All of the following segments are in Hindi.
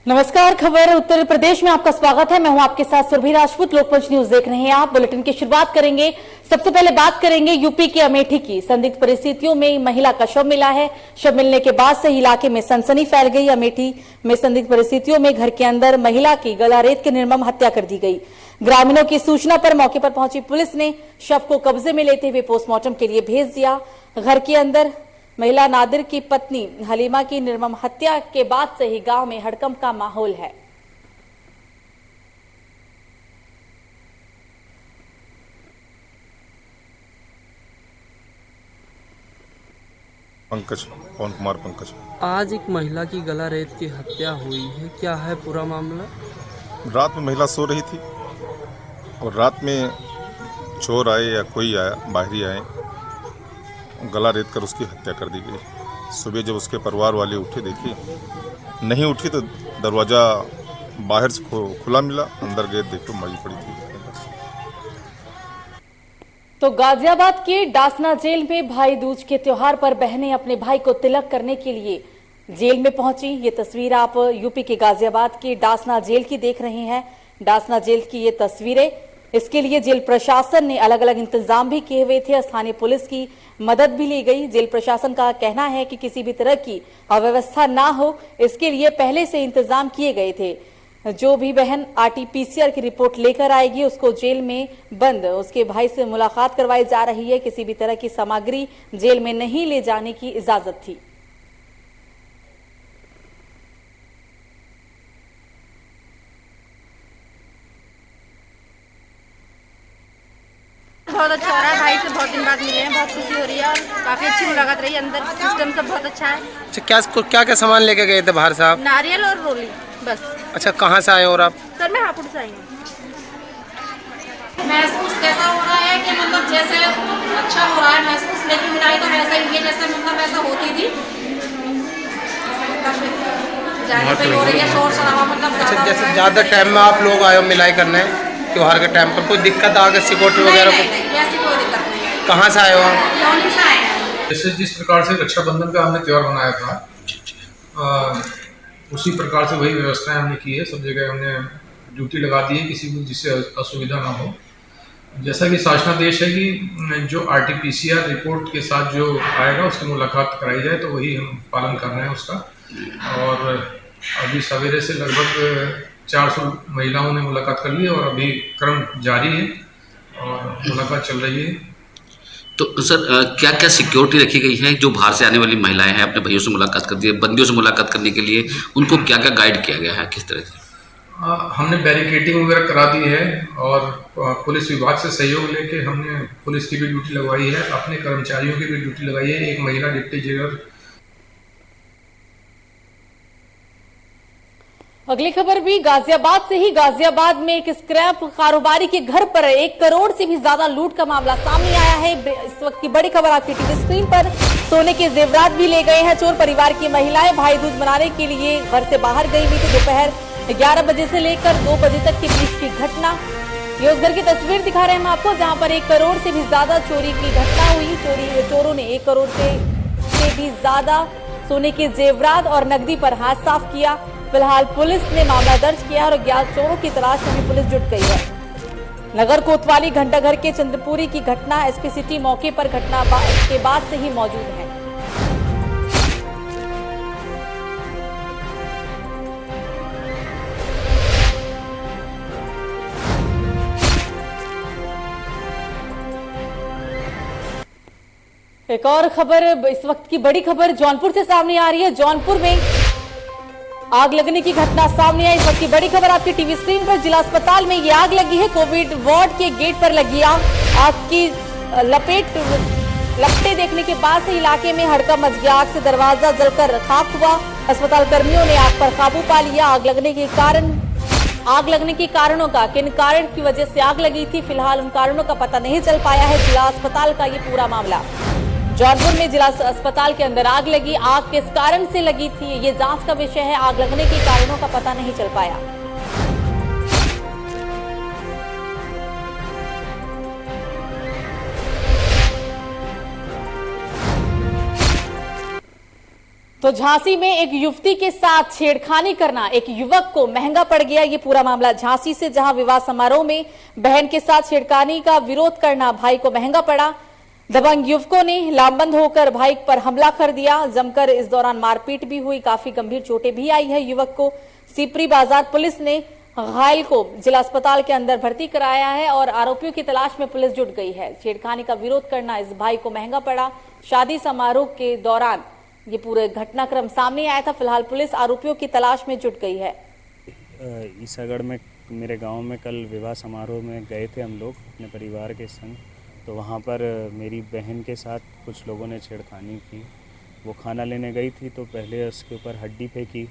नमस्कार। खबर उत्तर प्रदेश में आपका स्वागत है। मैं हूं आपके साथ सुरभि राजपूत। लोकमंच न्यूज देख रहे हैं आप। बुलेटिन की शुरुआत करेंगे। सबसे पहले बात करेंगे यूपी के अमेठी की। संदिग्ध परिस्थितियों में महिला का शव मिला है। शव मिलने के बाद से इलाके में सनसनी फैल गई। अमेठी में संदिग्ध परिस्थितियों में घर के अंदर महिला की गला रेत के निर्मम हत्या कर दी गई। ग्रामीणों की सूचना पर मौके पर पहुंची पुलिस ने शव को कब्जे में लेते हुए पोस्टमार्टम के लिए भेज दिया। घर के अंदर महिला नादिर की पत्नी हलीमा की निर्मम हत्या के बाद से ही गांव में हड़कंप का माहौल है। पंकज, पवन कुमार पंकज। आज एक महिला की गला रेत की हत्या हुई है, क्या है पूरा मामला? रात में महिला सो रही थी और रात में चोर आए या कोई आया, बाहरी आए, गला रेत कर उसकी हत्या कर दी गई। सुबह जब उसके परिवार वाले उठे, देखी नहीं उठी तो दरवाज़ा बाहर से खुला मिला, अंदर गए देखो मरी पड़ी थी। तो गाजियाबाद के डासना जेल में भाई दूज के त्योहार पर बहनें अपने भाई को तिलक करने के लिए जेल में पहुंची। ये तस्वीर आप यूपी के गाजियाबाद के डासना जेल की देख रहे हैं। डासना जेल की ये तस्वीरें। इसके लिए जेल प्रशासन ने अलग अलग इंतजाम भी किए हुए थे। स्थानीय पुलिस की मदद भी ली गई। जेल प्रशासन का कहना है कि किसी भी तरह की अव्यवस्था ना हो, इसके लिए पहले से इंतजाम किए गए थे। जो भी बहन आरटीपीसीआर की रिपोर्ट लेकर आएगी उसको जेल में बंद उसके भाई से मुलाकात करवाई जा रही है। किसी भी तरह की सामग्री जेल में नहीं ले जाने की इजाजत थी। बहुत अच्छा हो रहा है। भाई से बहुत दिन बाद मिले हैं, बहुत खुशी हो रही है और काफी अच्छी मुलाकात रही। अंदर सिस्टम सब बहुत अच्छा है। अच्छा, क्या सामान लेके गए थे बाहर साहब? नारियल और रोली बस। अच्छा, कहाँ से आए और आप? सर मैं हापुड़ से आई हूँ। महसूस कैसा हो रहा है कि मतलब जैसे अच्छा हो रहा है महसूस, लेकिन मिलाई तो वैसा ही है जैसे मतलब वैसा होती थी। जाने पे हो रही है शोर शराबा मतलब। अच्छा, जैसे ज़्यादा टाइम में आप लोग आए हो मिलाई करने त्योहार के टाइम पर, कोई दिक्कत आ गई सिक्योरिटी वगैरह को? ऐसी कोई दिक्कत नहीं है। कहाँ से आए हो आप? लौंडी से आए हैं। जैसे जिस प्रकार से रक्षाबंधन का हमने त्यौहार मनाया था, उसी प्रकार से वही व्यवस्थाएं हमने की है। सब जगह हमने ड्यूटी लगा दी है, किसी को जिससे असुविधा ना हो। जैसा कि शासनादेश है कि जो आरटीपीसीआर रिपोर्ट के साथ जो आएगा उसकी मुलाकात कराई जाए, तो वही हम पालन कर रहे हैं उसका। और अभी सवेरे से लगभग 400 महिलाओं ने मुलाकात कर ली है और अभी क्रम जारी है और मुलाकात चल रही है। तो सर क्या क्या सिक्योरिटी रखी गई है? जो बाहर से आने वाली महिलाएं हैं, अपने भाइयों से मुलाकात करती है, बंदियों से मुलाकात करने के लिए उनको क्या क्या गाइड किया गया है, किस तरह से? हमने बैरिकेडिंग वगैरह करा दी है और पुलिस विभाग से सहयोग लेके हमने पुलिस की भी ड्यूटी लगवाई है, अपने कर्मचारियों की भी ड्यूटी लगाई है। एक महिला डिप्टी जेलर। अगली खबर भी गाजियाबाद से ही। गाजियाबाद में एक स्क्रैप कारोबारी के घर पर 1 करोड़ से भी ज्यादा लूट का मामला सामने आया है। इस वक्त की बड़ी खबर आपकी टीवी स्क्रीन पर। सोने के जेवरात भी ले गए हैं चोर। परिवार की महिलाएं भाई दूज मनाने के लिए घर से बाहर गई हुई थी। दोपहर 11 बजे से लेकर 2 बजे तक के बीच की घटना। ये उस घर की तस्वीर दिखा रहे हैं हम आपको, जहां पर 1 करोड़ से भी ज्यादा चोरी की घटना हुई। चोरों ने 1 करोड़ से भी ज्यादा सोने के जेवरात और नकदी पर हाथ साफ किया। फिलहाल पुलिस ने मामला दर्ज किया और अज्ञात चोरों की तलाश में भी पुलिस जुट गई है। नगर कोतवाली घंटाघर के चंद्रपुरी की घटना। एसपी सिटी मौके पर घटना के बाद से ही मौजूद है। एक और खबर, इस वक्त की बड़ी खबर जौनपुर से सामने आ रही है। जौनपुर में आग लगने की घटना सामने आई। इस वक्त की बड़ी खबर आपकी टीवी स्क्रीन पर। जिला अस्पताल में ये आग लगी है। कोविड वार्ड के गेट पर लगी आग। आग की लपटे देखने के बाद से इलाके में हड़कंप मच गया। आग से दरवाजा जलकर खाक हुआ। अस्पताल कर्मियों ने आग पर काबू पा लिया। आग लगने के कारणों का, किन कारण की वजह से आग लगी थी, फिलहाल उन कारणों का पता नहीं चल पाया है। जिला अस्पताल का ये पूरा मामला। जौनपुर में जिला अस्पताल के अंदर आग लगी। आग किस कारण से लगी थी ये जांच का विषय है। आग लगने के कारणों का पता नहीं चल पाया। तो झांसी में एक युवती के साथ छेड़खानी करना एक युवक को महंगा पड़ गया। ये पूरा मामला झांसी से, जहां विवाह समारोह में बहन के साथ छेड़खानी का विरोध करना भाई को महंगा पड़ा। दबंग युवकों ने लामबंद होकर भाई पर हमला कर दिया। जमकर इस दौरान मारपीट भी हुई, काफी गंभीर चोटें भी आई है युवक को। सीपरी बाजार पुलिस ने घायल को जिला अस्पताल के अंदर भर्ती कराया है और आरोपियों की तलाश में पुलिस जुट गई है। छेड़खानी का विरोध करना इस भाई को महंगा पड़ा। शादी समारोह के दौरान ये पूरे घटनाक्रम सामने आया था। फिलहाल पुलिस आरोपियों की तलाश में जुट गई है। ईसागढ़ में मेरे गांव में कल विवाह समारोह में गए थे हम लोग अपने परिवार के संग। तो वहां पर मेरी बहन के साथ कुछ लोगों ने छेड़खानी की। वो खाना लेने गई थी तो पहले उसके ऊपर हड्डी फेंकी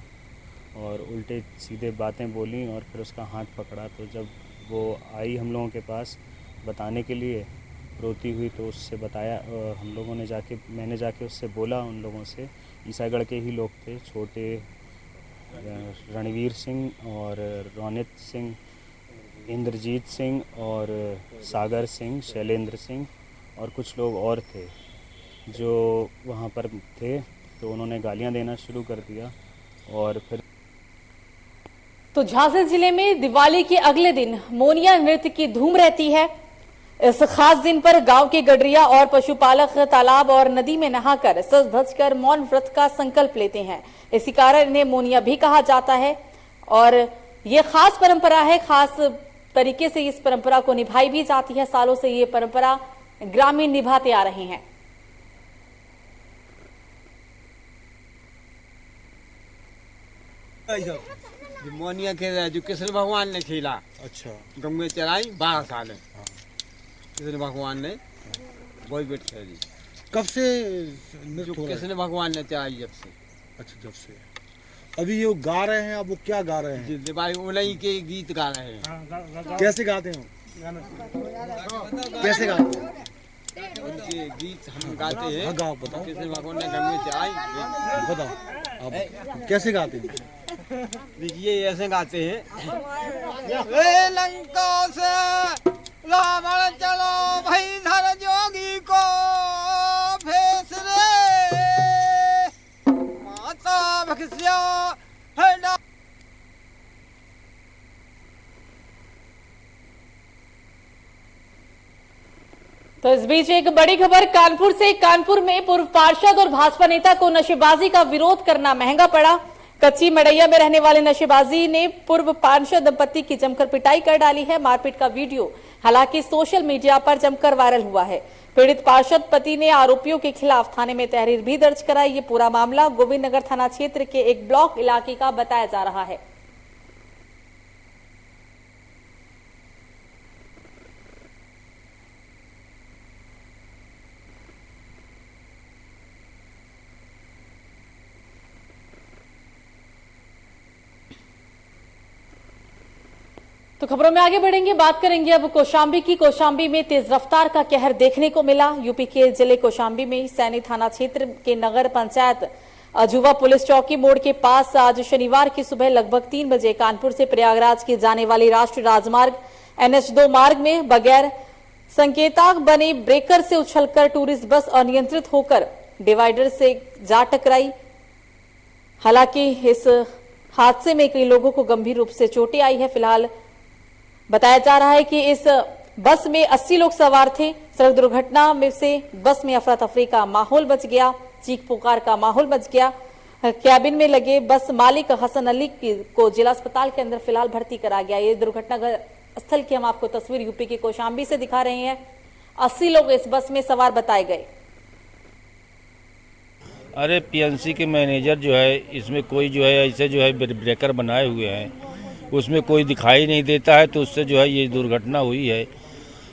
और उल्टे सीधे बातें बोली और फिर उसका हाथ पकड़ा। तो जब वो आई हम लोगों के पास बताने के लिए, रोती हुई, तो उससे बताया, हम लोगों ने मैंने जाके उससे बोला, उन लोगों से, ईसागढ़ के ही लोग थे, छोटे रणवीर सिंह और रोनित सिंह, इंद्रजीत सिंह और सागर सिंह, शैलेंद्र सिंह और कुछ लोग और थे जो वहाँ पर थे। तो उन्होंने गालियाँ देना शुरू कर दिया और फिर तो झांसी जिले में दिवाली के अगले दिन मोनिया नृत्य की धूम रहती है। इस खास दिन पर गांव के गडरिया और पशुपालक तालाब और नदी में नहाकर सज धज कर मौन व्रत का संकल्प लेते हैं। इसी कारण इन्हें मोनिया भी कहा जाता है और ये खास परंपरा है। खास तरीके से इस परंपरा को निभाई भी जाती है। सालों से ये परंपरा ग्रामीण निभाते आ रहे हैं। मोनिया के जो कृष्ण भगवान ने खेला, अच्छा, गंगे चराई 12 साल है। कृष्ण भगवान ने वही बेट खेली। कब से जो कृष्ण भगवान ने चराई जब से। अच्छा, जब से। अभी ये गा रहे हैं, अब वो क्या गा रहे हैं? दिवाली उन्हीं के गीत गा रहे हैं। कैसे गाते हैं? कैसे गाते हैं? उनके गीत हम गाते हैं। हाँ, गाओ, बताओ। कृष्ण भगवान ने गंगे चराई, बताओ आप कैसे गाते हैं? देखिए ऐसे गाते हैं। लंका से रावण चलो भाई धर जोगी को फेस रे, माता भक्ष्या है ना। तो इस बीच एक बड़ी खबर कानपुर से। कानपुर में पूर्व पार्षद और भाजपा नेता को नशेबाजी का विरोध करना महंगा पड़ा। कच्ची मड़ैया में रहने वाले नशेबाजी ने पूर्व पार्षद दंपति की जमकर पिटाई कर डाली है। मारपीट का वीडियो हालांकि सोशल मीडिया पर जमकर वायरल हुआ है। पीड़ित पार्षद पति ने आरोपियों के खिलाफ थाने में तहरीर भी दर्ज कराई। ये पूरा मामला गोविंद नगर थाना क्षेत्र के एक ब्लॉक इलाके का बताया जा रहा है। तो खबरों में आगे बढ़ेंगे, बात करेंगे अब कौशाम्बी की। कौशाम्बी में तेज रफ्तार का कहर देखने को मिला। यूपी के जिले कौशाम्बी में सैनी थाना क्षेत्र के नगर पंचायत अजुवा पुलिस चौकी मोड़ के पास आज शनिवार की सुबह लगभग 3 बजे कानपुर से प्रयागराज की जाने वाली राष्ट्रीय राजमार्ग NH2 मार्ग में बगैर संकेतांक बने ब्रेकर से उछलकर टूरिस्ट बस अनियंत्रित होकर डिवाइडर से जा टकराई। हालांकि इस हादसे में कई लोगों को गंभीर रूप से चोटें आई है। फिलहाल बताया जा रहा है कि इस बस में 80 लोग सवार थे। सड़क दुर्घटना में से बस में अफरा तफरी का माहौल मच गया, चीख पुकार का माहौल मच गया। कैबिन में लगे बस मालिक हसन अली को जिला अस्पताल के अंदर फिलहाल भर्ती करा गया। ये दुर्घटना स्थल की हम आपको तस्वीर यूपी के कौशाम्बी से दिखा रहे हैं। 80 लोग इस बस में सवार बताए गए। अरे PNC के मैनेजर जो है, इसमें कोई जो है ऐसे जो है ब्रेकर बनाए हुए हैं, उसमें कोई दिखाई नहीं देता है, तो उससे जो है ये दुर्घटना हुई है।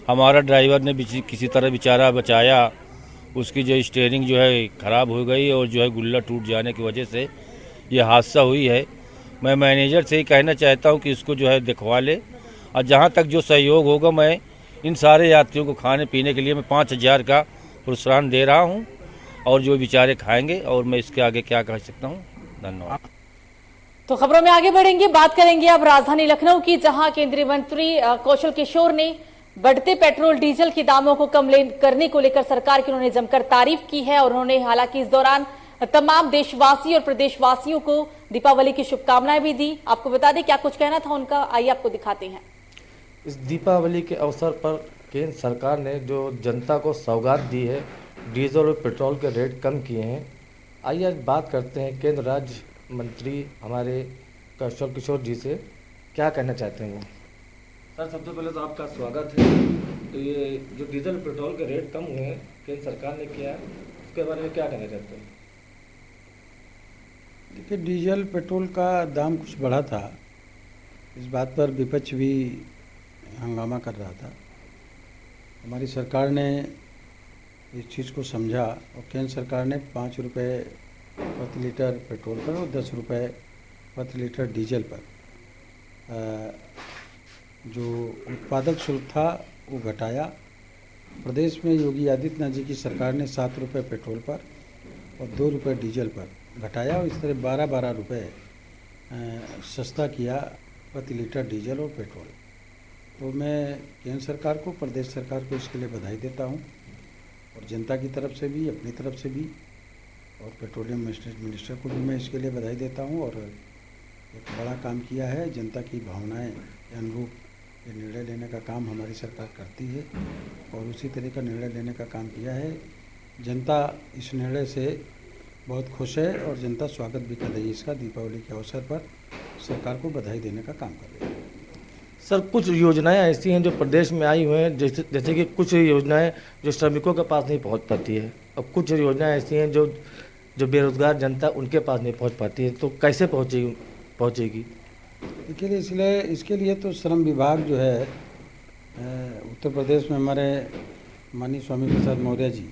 हमारा ड्राइवर ने किसी तरह बेचारा बचाया, उसकी जो स्टीयरिंग जो है ख़राब हो गई और जो है गुल्ला टूट जाने की वजह से ये हादसा हुई है। मैं मैनेजर से ही कहना चाहता हूँ कि इसको जो है दिखवा ले, और जहाँ तक जो सहयोग होगा मैं इन सारे यात्रियों को खाने पीने के लिए मैं 5000 का प्रोत्साहन दे रहा हूँ, और जो बेचारे खाएंगे। और मैं इसके आगे क्या कह सकता हूँ। धन्यवाद। तो खबरों में आगे बढ़ेंगे, बात करेंगे अब राजधानी लखनऊ की, जहां केंद्रीय मंत्री कौशल किशोर ने बढ़ते पेट्रोल डीजल के दामों को कम करने को लेकर सरकार की उन्होंने जमकर तारीफ की है। और उन्होंने हालांकि इस दौरान तमाम देशवासी और प्रदेशवासियों को दीपावली की शुभकामनाएं भी दी। आपको बता दें क्या कुछ कहना था उनका, आइए आपको दिखाते हैं। इस दीपावली के अवसर पर केंद्र सरकार ने जो जनता को सौगात दी है, डीजल और पेट्रोल के रेट कम किए हैं। आइए आज बात करते हैं केंद्र राज्य मंत्री हमारे कौशल किशोर जी से, क्या कहना चाहते हैं वो। सर, सबसे पहले तो आपका स्वागत है। तो ये जो डीजल पेट्रोल के रेट कम हुए हैं केंद्र सरकार ने किया है, उसके बारे में क्या कहना चाहते हैं। देखिए, डीजल पेट्रोल का दाम कुछ बढ़ा था, इस बात पर विपक्ष भी हंगामा कर रहा था। हमारी सरकार ने इस चीज़ को समझा और केंद्र सरकार ने 5 रुपये प्रति लीटर पेट्रोल पर और 10 रुपये प्रति लीटर डीजल पर जो उत्पादक शुल्क था वो घटाया। प्रदेश में योगी आदित्यनाथ जी की सरकार ने 7 रुपये पेट्रोल पर और 2 रुपये डीजल पर घटाया और इस तरह 12-12 रुपये सस्ता किया प्रति लीटर डीजल और पेट्रोल। तो मैं केंद्र सरकार को, प्रदेश सरकार को इसके लिए बधाई देता हूँ और जनता की तरफ से भी, अपनी तरफ से भी, और पेट्रोलियम मिनिस्टर को भी मैं इसके लिए बधाई देता हूँ। और एक बड़ा काम किया है, जनता की भावनाएं के अनुरूप ये निर्णय लेने का काम हमारी सरकार करती है और उसी तरह का निर्णय लेने का काम किया है। जनता इस निर्णय से बहुत खुश है और जनता स्वागत भी कर रही है इसका। दीपावली के अवसर पर सरकार को बधाई देने का काम कर रही है। सर, कुछ योजनाएं ऐसी हैं जो प्रदेश में आई हुई हैं, जैसे कि कुछ योजनाएं जो श्रमिकों के पास नहीं पहुंच पाती है, और कुछ योजनाएं ऐसी हैं जो बेरोजगार जनता उनके पास नहीं पहुंच पाती है, तो कैसे पहुंचेगी। इसके लिए तो श्रम विभाग जो है उत्तर प्रदेश में हमारे माननीय स्वामी प्रसाद मौर्य जी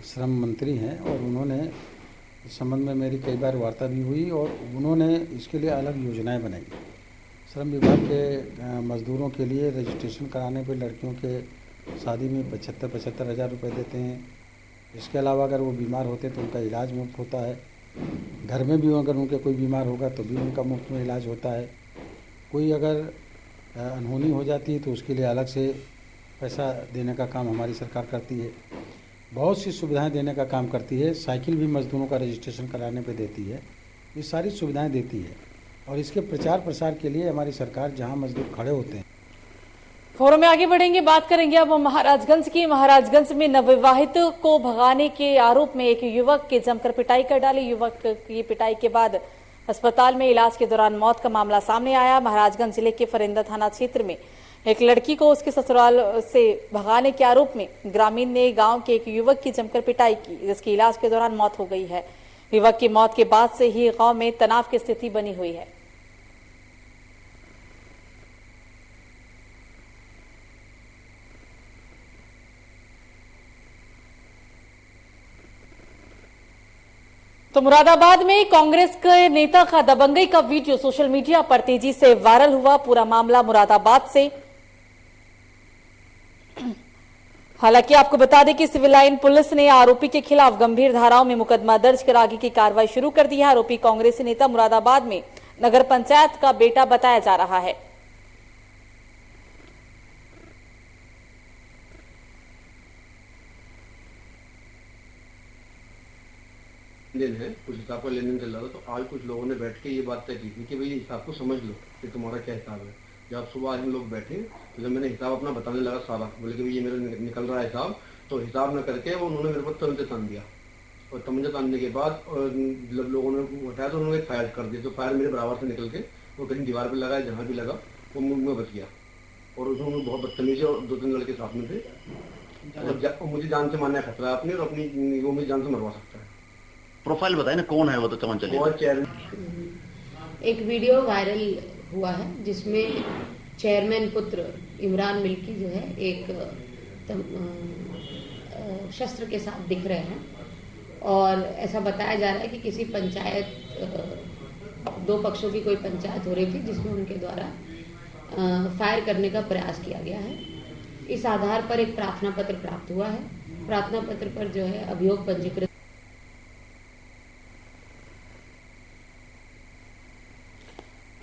श्रम मंत्री हैं और उन्होंने इस संबंध में मेरी कई बार वार्ता भी हुई और उन्होंने इसके लिए अलग योजनाएं बनाई। श्रम विभाग के मजदूरों के लिए रजिस्ट्रेशन कराने पर लड़कियों के शादी में 75-75 हज़ार रुपये देते हैं। इसके अलावा अगर वो बीमार होते तो उनका इलाज मुफ्त होता है। घर में भी अगर उनके कोई बीमार होगा तो भी उनका मुफ्त में इलाज होता है। कोई अगर अनहोनी हो जाती है तो उसके लिए अलग से पैसा देने का काम हमारी सरकार करती है। बहुत सी सुविधाएं देने का काम करती है। साइकिल भी मजदूरों का रजिस्ट्रेशन कराने पे देती है। ये सारी सुविधाएं देती है और इसके प्रचार प्रसार के लिए हमारी सरकार जहां मजदूर खड़े होते हैं। फोरम में आगे बढ़ेंगे, बात करेंगे अब महाराजगंज की। महाराजगंज में नवविवाहित को भगाने के आरोप में एक युवक के जमकर पिटाई कर डाली। युवक की पिटाई के बाद अस्पताल में इलाज के दौरान मौत का मामला सामने आया। महाराजगंज जिले के फरिंदा थाना क्षेत्र में एक लड़की को उसके ससुराल से भगाने के आरोप में ग्रामीण ने गांव के एक युवक की जमकर पिटाई की, जिसकी इलाज के दौरान मौत हो गई है। युवक की मौत के बाद से ही गांव में तनाव की स्थिति बनी हुई है। तो मुरादाबाद में कांग्रेस के नेता का दबंगई का वीडियो सोशल मीडिया पर तेजी से वायरल हुआ। पूरा मामला मुरादाबाद से। हालांकि आपको बता दें कि सिविल लाइन पुलिस ने आरोपी के खिलाफ गंभीर धाराओं में मुकदमा दर्ज कर आगे की कार्रवाई शुरू कर दी है। आरोपी कांग्रेसी नेता मुरादाबाद में नगर पंचायत का बेटा बताया जा रहा है। लेन है, कुछ हिसाब का लेन देन चल रहा था। तो आज कुछ लोगों ने बैठ के ये बात तय की थी कि भाई हिसाब को समझ लो कि तुम्हारा क्या हिसाब है। जब सुबह आज हम लोग बैठे तो जब मैंने हिसाब अपना बताने लगा सारा, बोले कि भाई ये मेरा निकल रहा है हिसाब, तो हिसाब न करके वो उन्होंने मेरे पर तमंचा तान दिया और तमंचा तानने के बाद जब लोगों ने उठाया तो उन्होंने फायर कर दिया। तो फायर मेरे बराबर से निकल के वो कहीं दीवार पर लगा, जहाँ भी लगा वो मुँह में बच गया और उसमें बहुत बदतमीजी और 2-3 लड़के साथ में थे। मुझे जान से मारने खतरा है अपनी, और अपनी वो मुझे जान से मरवा सकता है। प्रोफाइल बताए ना कौन है वो, तो तमंचा लेकर। एक वीडियो वायरल हुआ है जिसमें चेयरमैन पुत्र इमरान मिल्की जो है एक शस्त्र के साथ दिख रहे हैं और ऐसा बताया जा रहा है कि किसी पंचायत, 2 पक्षों की कोई पंचायत हो रही थी जिसमें उनके द्वारा फायर करने का प्रयास किया गया है। इस आधार पर एक प्रार्थना पत्र प्राप्त हुआ है। प्रार्थना पत्र पर जो है अभियोग पंजीकृत।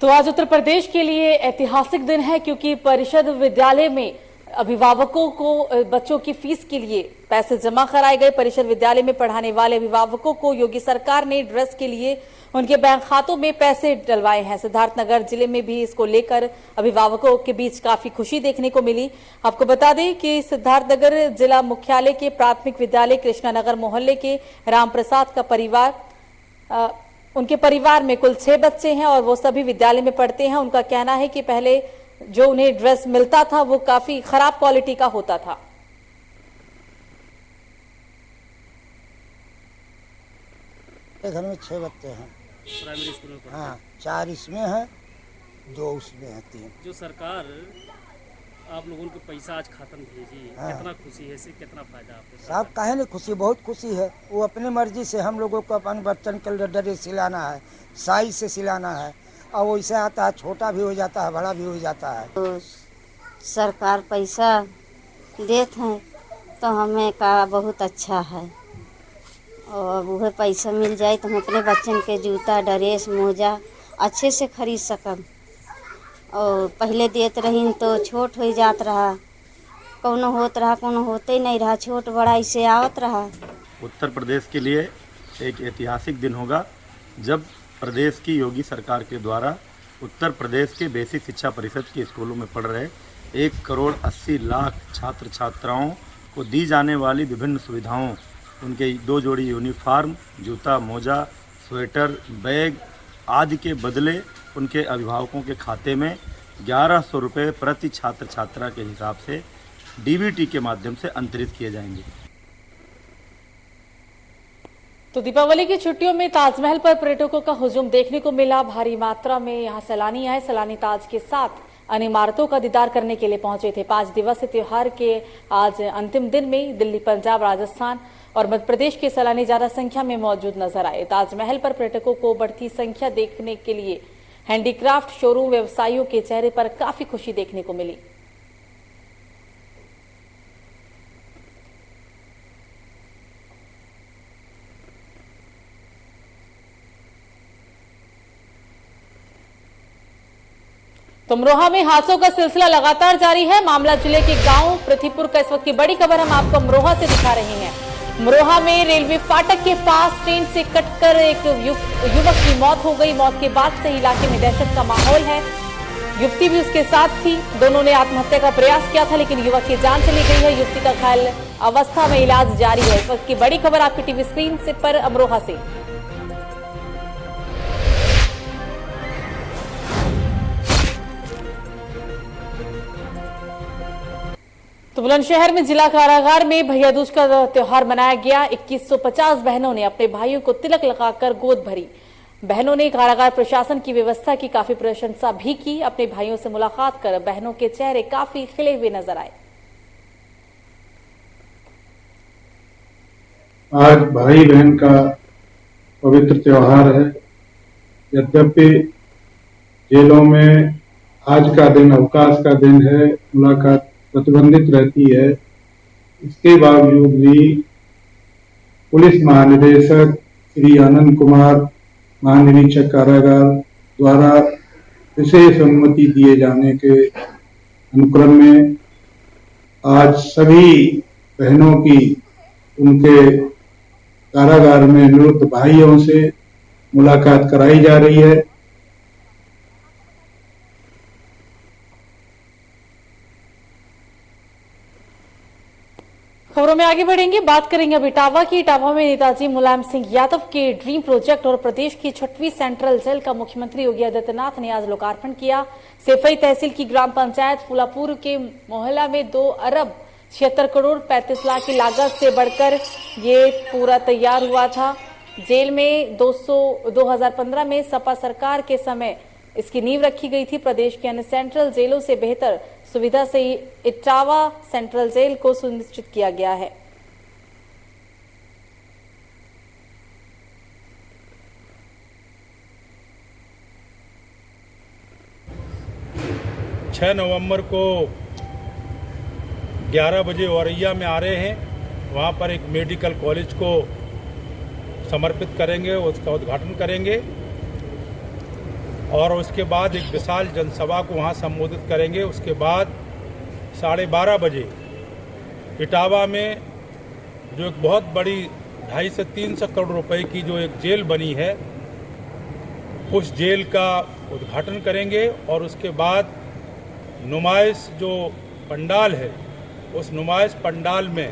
तो आज उत्तर प्रदेश के लिए ऐतिहासिक दिन है क्योंकि परिषद विद्यालय में अभिभावकों को बच्चों की फीस के लिए पैसे जमा कराए गए। परिषद विद्यालय में पढ़ाने वाले अभिभावकों को योगी सरकार ने ड्रेस के लिए उनके बैंक खातों में पैसे डलवाए हैं। सिद्धार्थनगर जिले में भी इसको लेकर अभिभावकों के बीच काफी खुशी देखने को मिली। आपको बता दें कि सिद्धार्थनगर जिला मुख्यालय के प्राथमिक विद्यालय कृष्णानगर मोहल्ले के राम प्रसाद का परिवार, उनके परिवार में कुल 6 बच्चे हैं और वो सभी विद्यालय में पढ़ते हैं। उनका कहना है कि पहले जो उन्हें ड्रेस मिलता था वो काफी खराब क्वालिटी का होता था। घर में 6 बच्चे हैं प्राइमरी स्कूल में। हाँ, 4 इसमें हैं, 2 उसमें हैं, 3। जो सरकार आप लोगों को पैसा आज खातम भेजी, हाँ। कितना खुशी है इससे, कितना फायदा आपको? साहब काहे नहीं खुशी, बहुत खुशी है। वो अपनी मर्जी से हम लोगों को अपन बच्चन के ड्रेस सिलाना है, साइज से सिलाना है, और वैसे आता है, छोटा भी हो जाता है, बड़ा भी हो जाता है। तो सरकार पैसा देते हैं तो हमें का बहुत अच्छा है, और वह पैसा मिल जाए तो हम अपने बच्चन के जूता ड्रेस मोजा अच्छे से खरीद सकम। और पहले देते रही तो छोट हो जात रहा, कोनो होत रहा, कोनो होते नहीं रहा, छोट बड़ा ऐसे आवत रहा। उत्तर प्रदेश के लिए एक ऐतिहासिक दिन होगा जब प्रदेश की योगी सरकार के द्वारा उत्तर प्रदेश के बेसिक शिक्षा परिषद के स्कूलों में पढ़ रहे 1,80,00,000 छात्र छात्राओं को दी जाने वाली विभिन्न सुविधाओं, उनके 2 जोड़ी यूनिफॉर्म, जूता मोजा, स्वेटर, बैग आदि के बदले उनके अभिभावकों के खाते में 1100 रुपये प्रति छात्र छात्रा के हिसाब से डीबीटी के माध्यम से अंतरित किए जाएंगे। तो दीपावली की छुट्टियों में ताजमहल पर पर्यटकों का हुजूम देखने को मिला। भारी मात्रा में यहाँ सैलानी आए। सैलानी ताज के साथ अन्य इमारतों का दीदार करने के लिए पहुंचे थे। 5 दिवसीय त्योहार के आज अंतिम दिन में दिल्ली, पंजाब, राजस्थान और मध्य प्रदेश के सैलानी ज्यादा संख्या में मौजूद नजर आए। ताजमहल पर पर्यटकों को बढ़ती संख्या देखने के लिए हैंडीक्राफ्ट शोरूम व्यवसायियों के चेहरे पर काफी खुशी देखने को मिली। तो अमरोहा में हादसों का सिलसिला लगातार जारी है। मामला जिले के गांव पृथ्वीपुर का। इस वक्त की बड़ी खबर हम आपको अमरोहा से दिखा रहे हैं। अमरोहा में रेलवे फाटक के पास ट्रेन से कटकर एक युवक की मौत हो गई। मौत के बाद से इलाके में दहशत का माहौल है। युवती भी उसके साथ थी। दोनों ने आत्महत्या का प्रयास किया था, लेकिन युवक की जान चली गई है। युवती का घायल अवस्था में इलाज जारी है। इस वक्त की बड़ी खबर आपकी टीवी स्क्रीन से पर अमरोहा से। तो बुलंदशहर में जिला कारागार में भैया दूज का त्योहार मनाया गया। 2150 बहनों ने अपने भाइयों को तिलक लगाकर गोद भरी। बहनों ने कारागार प्रशासन की व्यवस्था की काफी प्रशंसा भी की। अपने भाइयों से मुलाकात कर बहनों के चेहरे काफी खिले हुए नजर आए। आज भाई बहन का पवित्र त्योहार है। यद्यपि जेलों में आज का दिन अवकाश का दिन है, मुलाकात प्रतिबंधित रहती है, इसके बावजूद भी पुलिस महानिदेशक श्री आनंद कुमार, महानिरीक्षक कारागार द्वारा विशेष अनुमति दिए जाने के अनुक्रम में आज सभी बहनों की उनके कारागार में निरुद्ध भाइयों से मुलाकात कराई जा रही है। खबरों में आगे बढ़ेंगे, बात करेंगे अब इटावा की। इटावा में नेताजी मुलायम सिंह यादव के ड्रीम प्रोजेक्ट और प्रदेश की 6वीं सेंट्रल जेल का मुख्यमंत्री योगी आदित्यनाथ ने आज लोकार्पण किया। सेफई तहसील की ग्राम पंचायत फूलापुर के मोहल्ला में 2 अरब 76 करोड़ 35 लाख की लागत से बढ़कर ये पूरा तैयार हुआ था। जेल में 2015 में सपा सरकार के समय इसकी नींव रखी गई थी। प्रदेश के अन्य सेंट्रल जेलों से बेहतर सुविधा से इटावा सेंट्रल जेल को सुनिश्चित किया गया है। नवंबर को 11 बजे औरैया में आ रहे हैं। वहां पर एक मेडिकल कॉलेज को समर्पित करेंगे, उसका उद्घाटन करेंगे और उसके बाद एक विशाल जनसभा को वहां संबोधित करेंगे। उसके बाद 12:30 बजे इटावा में जो एक बहुत बड़ी 250 से 300 करोड़ रुपए की जो एक जेल बनी है, उस जेल का उद्घाटन करेंगे और उसके बाद नुमाइश जो पंडाल है, उस नुमाइश पंडाल में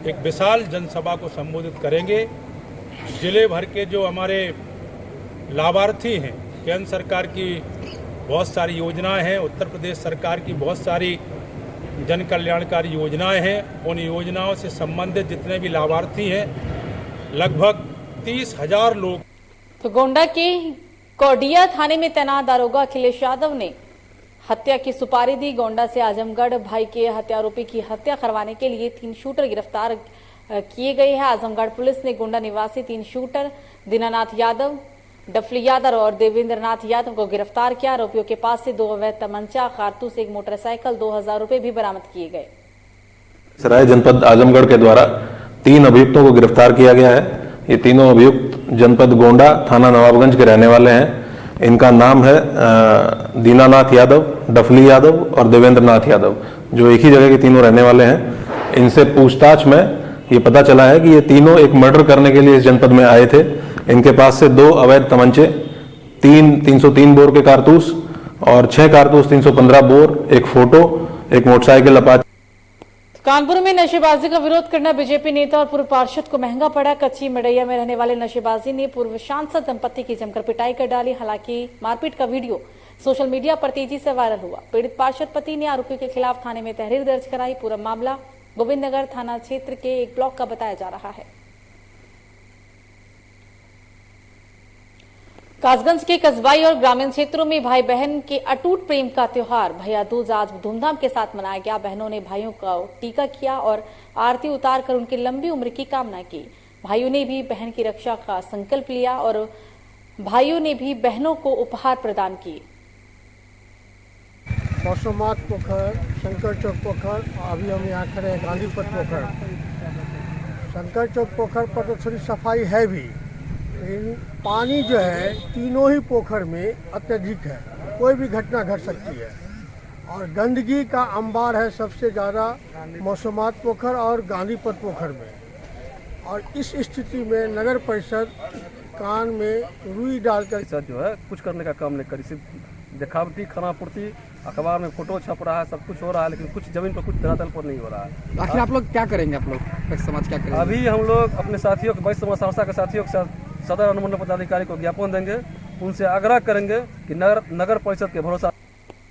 एक विशाल जनसभा को संबोधित करेंगे। जिले भर के जो हमारे लाभार्थी हैं, केंद्र सरकार की बहुत सारी योजनाएं हैं, उत्तर प्रदेश सरकार की बहुत सारी जन कल्याणकारी योजनाएं हैं, उन योजनाओं से संबंधित जितने भी लाभार्थी हैं, लगभग 30,000 लोग। तो गोंडा के कौडिया थाने में तैनात दारोगा अखिलेश यादव ने हत्या की सुपारी दी। गोंडा से आजमगढ़ भाई के हत्या आरोपी की हत्या करवाने के लिए 3 शूटर गिरफ्तार किए गए हैं। आजमगढ़ पुलिस ने गोंडा निवासी 3 शूटर दीनानाथ यादव, डफली यादव और देवेंद्र नाथ यादव को गिरफ्तार किया। आरोपियों के पास से 2 अवैध तमंचा, कारतूस, एक मोटरसाइकिल, 2,000 रुपए भी बरामद किए गए। सराय जनपद आजमगढ़ के द्वारा 3 अभियुक्तों को गिरफ्तार किया गया है। ये तीनों अभियुक्त जनपद गोंडा, थाना नवाबगंज के रहने वाले हैं। इनका नाम है दीनानाथ यादव, डफली यादव और देवेंद्र नाथ यादव, जो एक ही जगह के तीनों रहने वाले हैं। इनसे पूछताछ में ये पता चला है कि ये तीनों एक मर्डर करने के लिए इस जनपद में आए थे। इनके पास से 2 अवैध तमंचे, 303 बोर के कारतूस और 6 कारतूस 315 बोर, एक फोटो, एक मोटरसाइकिल अपाचे। कानपुर में नशेबाजी का विरोध करना बीजेपी नेता और पूर्व पार्षद को महंगा पड़ा। कच्ची मड़ैया में रहने वाले नशेबाजी ने पूर्व सांसद दंपति की जमकर पिटाई कर डाली। हालांकि मारपीट का वीडियो सोशल मीडिया पर तेजी से वायरल हुआ। पीड़ित पार्षद पति ने आरोपी के खिलाफ थाने में तहरीर दर्ज कराई। पूरा मामला गोविंदनगर थाना क्षेत्र के एक ब्लॉक का बताया जा रहा है। कासगंज के कस्बाई और ग्रामीण क्षेत्रों में भाई बहन के अटूट प्रेम का त्योहार भैया दूज आज धूमधाम के साथ मनाया गया। बहनों ने भाइयों का टीका किया और आरती उतार कर उनकी लंबी उम्र की कामना की। भाइयों ने भी बहन की रक्षा का संकल्प लिया और भाइयों ने भी बहनों को उपहार प्रदान किए। मौसमात पोखर, शंकर चौक पोखर, अभी हम यहाँ खड़े हैं गांधीपथ पोखर। शंकर चौक पोखर पर तो थोड़ी सफाई है भी, लेकिन पानी जो है तीनों ही पोखर में अत्यधिक है, कोई भी घटना घट सकती है और गंदगी का अंबार है सबसे ज़्यादा मौसमात पोखर और गांधीपथ पोखर में। और इस स्थिति में नगर परिषद कान में रुई डालकर जो है कुछ करने का काम नहीं करी, सिर्फ दिखावटी खानापूर्ति, अखबार में फोटो छप रहा है, सब कुछ हो रहा है, लेकिन कुछ जमीन पर कुछ धरातल पर नहीं हो रहा है। आखिर आप लोग क्या करेंगे? आप लोग समाज क्या करेंगे? अभी हम लोग अपने साथियों के वैश्य समाज संस्था के साथियों के साथ सदर अनुमंडल पदाधिकारी को ज्ञापन देंगे, उनसे आग्रह करेंगे कि नगर परिषद के भरोसा।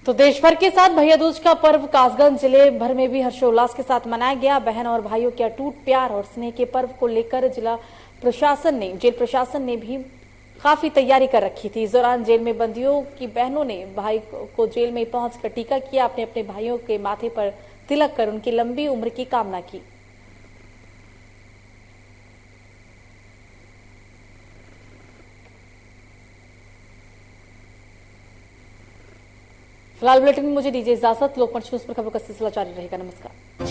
तो देश भर के साथ भैया दूज का पर्व कासगंज जिले भर में भी हर्षोल्लास के साथ मनाया गया। बहन और भाइयों के अटूट प्यार और स्नेह के पर्व को लेकर जेल प्रशासन ने भी काफी तैयारी कर रखी थी। इस दौरान जेल में बंदियों की बहनों ने भाई को जेल में पहुंचकर टीका किया, अपने अपने भाइयों के माथे पर तिलक कर उनकी लंबी उम्र की कामना की। फिलहाल बुलेटिन में मुझे दीजिए इजाजत। लोकमंच न्यूज पर खबरों का सिलसिला जारी रहेगा। नमस्कार।